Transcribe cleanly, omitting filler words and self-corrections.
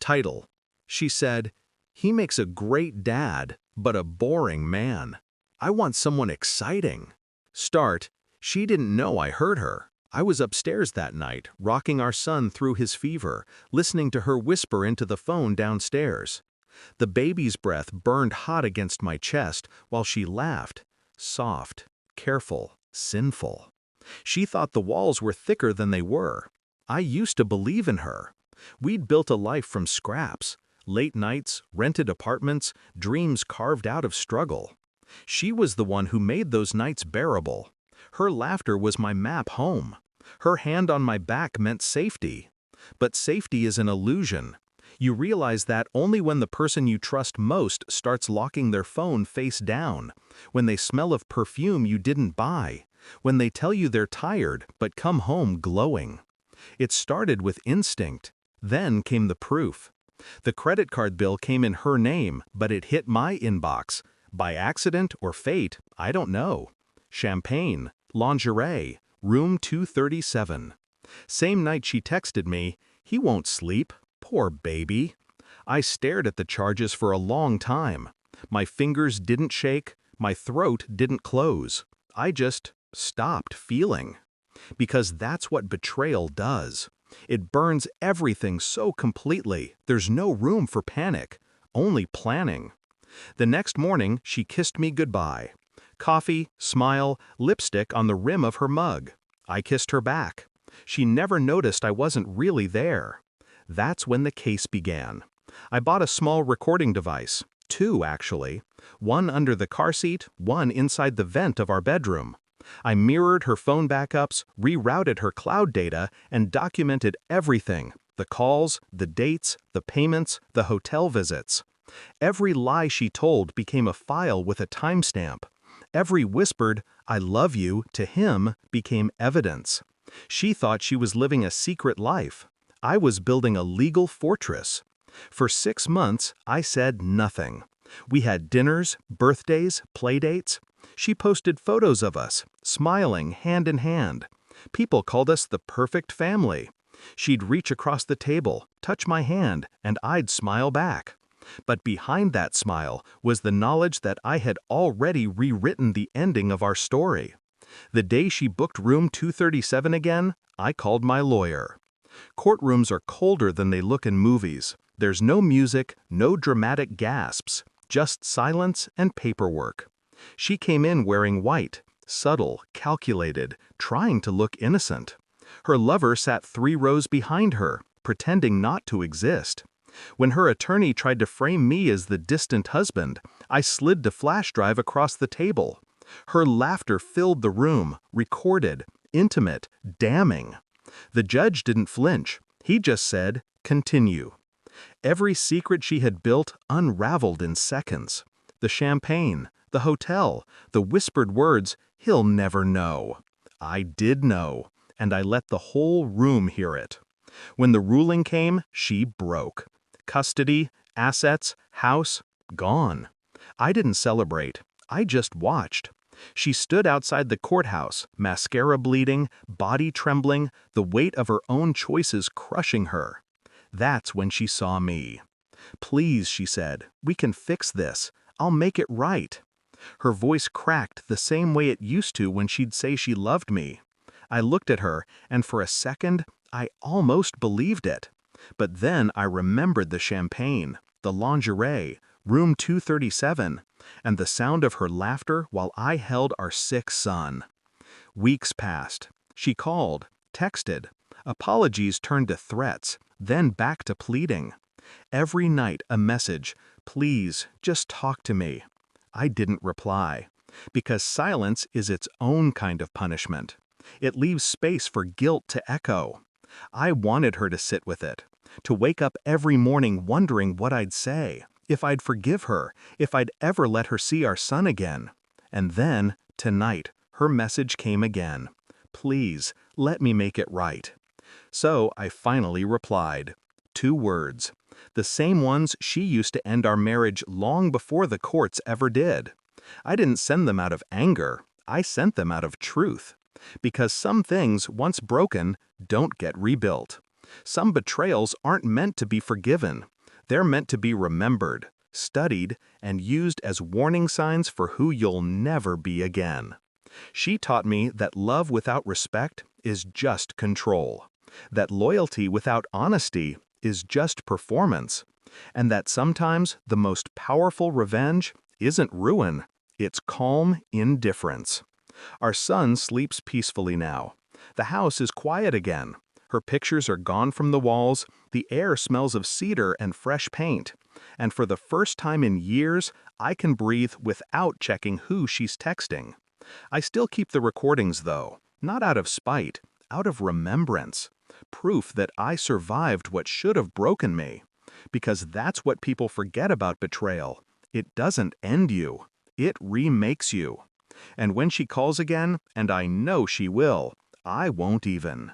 Title: She said, "He makes a great dad, but a boring man. I want someone exciting." Start: She didn't know I heard her. I was upstairs that night, rocking our son through his fever, listening to her whisper into the phone downstairs. The baby's breath burned hot against my chest while she laughed. Soft, careful, sinful. She thought the walls were thicker than they were. I used to believe in her. We'd built a life from scraps. Late nights, rented apartments, dreams carved out of struggle. She was the one who made those nights bearable. Her laughter was my map home. Her hand on my back meant safety. But safety is an illusion. You realize that only when the person you trust most starts locking their phone face down, when they smell of perfume you didn't buy, when they tell you they're tired but come home glowing. It started with instinct. Then came the proof. The credit card bill came in her name, but it hit my inbox. By accident or fate, I don't know. Champagne, lingerie, room 237. Same night she texted me, "He won't sleep, poor baby." I stared at the charges for a long time. My fingers didn't shake, my throat didn't close. I just stopped feeling. Because that's what betrayal does. It burns everything so completely, there's no room for panic, only planning. The next morning, she kissed me goodbye. Coffee, smile, lipstick on the rim of her mug. I kissed her back. She never noticed I wasn't really there. That's when the case began. I bought a small recording device, 2 actually, one under the car seat, one inside the vent of our bedroom. I mirrored her phone backups, rerouted her cloud data, and documented everything: the calls, the dates, the payments, the hotel visits. Every lie she told became a file with a timestamp. Every whispered, "I love you," to him became evidence. She thought she was living a secret life. I was building a legal fortress. For 6 months, I said nothing. We had dinners, birthdays, playdates. She posted photos of us, smiling hand in hand. People called us the perfect family. She'd reach across the table, touch my hand, and I'd smile back. But behind that smile was the knowledge that I had already rewritten the ending of our story. The day she booked room 237 again, I called my lawyer. Courtrooms are colder than they look in movies. There's no music, no dramatic gasps, just silence and paperwork. She came in wearing white, subtle, calculated, trying to look innocent. Her lover sat 3 rows behind her, pretending not to exist. When her attorney tried to frame me as the distant husband, I slid the flash drive across the table. Her laughter filled the room, recorded, intimate, damning. The judge didn't flinch. He just said, "Continue." Every secret she had built unraveled in seconds. The champagne, the hotel, the whispered words, "He'll never know." I did know, and I let the whole room hear it. When the ruling came, she broke. Custody, assets, house, gone. I didn't celebrate. I just watched. She stood outside the courthouse, mascara bleeding, body trembling, the weight of her own choices crushing her. That's when she saw me. "Please," she said, "we can fix this. I'll make it right." Her voice cracked the same way it used to when she'd say she loved me. I looked at her, and for a second, I almost believed it. But then I remembered the champagne, the lingerie, room 237, and the sound of her laughter while I held our sick son. Weeks passed. She called, texted. Apologies turned to threats, then back to pleading. Every night a message, "Please, just talk to me." I didn't reply, because silence is its own kind of punishment. It leaves space for guilt to echo. I wanted her to sit with it, to wake up every morning wondering what I'd say, if I'd forgive her, if I'd ever let her see our son again. And then, tonight, her message came again. "Please, let me make it right." So I finally replied. 2 words. The same ones she used to end our marriage long before the courts ever did. I didn't send them out of anger. I sent them out of truth. Because some things, once broken, don't get rebuilt. Some betrayals aren't meant to be forgiven. They're meant to be remembered, studied, and used as warning signs for who you'll never be again. She taught me that love without respect is just control, that loyalty without honesty is just performance, and that sometimes the most powerful revenge isn't ruin, it's calm indifference. Our son sleeps peacefully now. The house is quiet again. Her pictures are gone from the walls, the air smells of cedar and fresh paint. And for the first time in years, I can breathe without checking who she's texting. I still keep the recordings though, not out of spite, out of remembrance. Proof that I survived what should have broken me. Because that's what people forget about betrayal. It doesn't end you. It remakes you. And when she calls again, and I know she will, I won't even.